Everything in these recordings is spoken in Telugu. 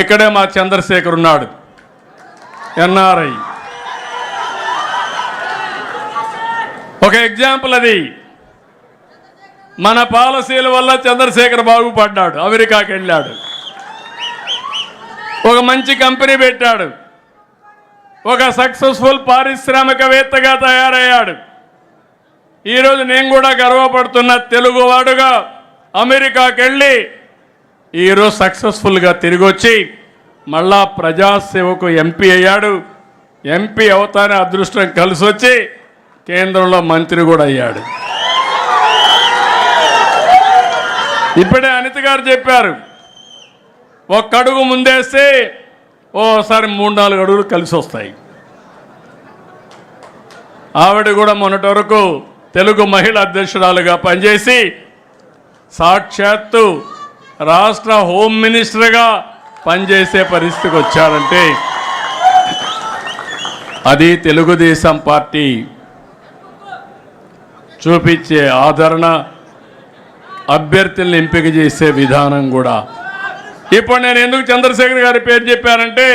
ఇక్కడే మా చంద్రశేఖర్ ఉన్నాడు, ఎన్ఆర్ఐ. ఒక ఎగ్జాంపుల్ అది. మన పాలసీల వల్ల చంద్రశేఖర్ బాగుపడ్డాడు, అమెరికాకి వెళ్ళాడు, ఒక మంచి కంపెనీ పెట్టాడు, ఒక సక్సెస్ఫుల్ పారిశ్రామికవేత్తగా తయారయ్యాడు. ఈరోజు నేను కూడా గర్వపడుతున్న తెలుగువాడుగా అమెరికాకి వెళ్ళి ఈరోజు సక్సెస్ఫుల్గా తిరిగి వచ్చి మళ్ళా ప్రజాసేవకు ఎంపీ అయ్యాడు. ఎంపీ అవుతానే అదృష్టం కలిసి వచ్చి కేంద్రంలో మంత్రి కూడా అయ్యాడు. ఇప్పుడే అనిత గారు చెప్పారు, ఒక్క అడుగు ముందేస్తే ఓసారి 3-4 అడుగులు కలిసి వస్తాయి. ఆవిడ కూడా మొన్నటి వరకు తెలుగు మహిళా అధ్యక్షురాలుగా పనిచేసి సాక్షాత్తు రాష్ట్ర హోమ్ మినిస్టర్గా పనిచేసే పరిస్థితికి వచ్చారంటే అది తెలుగుదేశం పార్టీ చూపించే ఆదరణ, అభ్యర్థులను ఎంపిక చేసే విధానం కూడా. ఇప్పుడు నేను ఎందుకు చంద్రశేఖర్ గారి పేరు చెప్పానంటే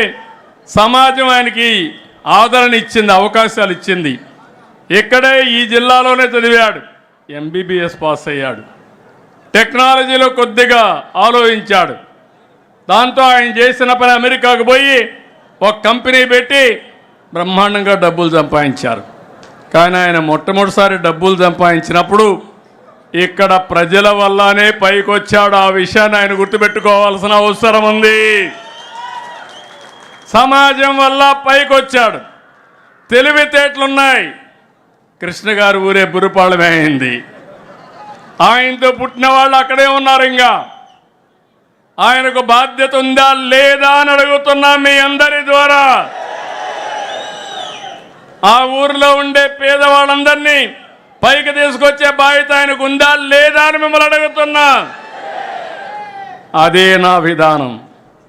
సమాజం ఆయనకి ఆదరణ ఇచ్చింది, అవకాశాలు ఇచ్చింది. ఇక్కడే ఈ జిల్లాలోనే చదివాడు, ఎంబీబీఎస్ పాస్ అయ్యాడు, టెక్నాలజీలో కొద్దిగా ఆలోచించాడు. దాంతో ఆయన చేసిన పని అమెరికాకు పోయి ఒక కంపెనీ పెట్టి బ్రహ్మాండంగా డబ్బులు సంపాదించారు. కానీ ఆయన మొట్టమొదటిసారి డబ్బులు సంపాదించినప్పుడు ఇక్కడ ప్రజల వల్లనే పైకి వచ్చాడు. ఆ విషయాన్ని ఆయన గుర్తుపెట్టుకోవాల్సిన అవసరం ఉంది. సమాజం వల్ల పైకి వచ్చాడు, తెలివితేటలున్నాయి. కృష్ణ గారు ఊరే బురుపాళెమే అయింది. ఆయనతో పుట్టిన వాళ్ళు అక్కడే ఉన్నారు. ఇంకా ఆయనకు బాధ్యత ఉందా లేదా అని అడుగుతున్నా మీ అందరి ద్వారా. ఆ ఊరిలో ఉండే పేదవాళ్ళందరినీ పైకి తీసుకొచ్చే బాధ్యత ఆయనకు ఉందా లేదా అని మిమ్మల్ని అడుగుతున్నా. అదే నా విధానం.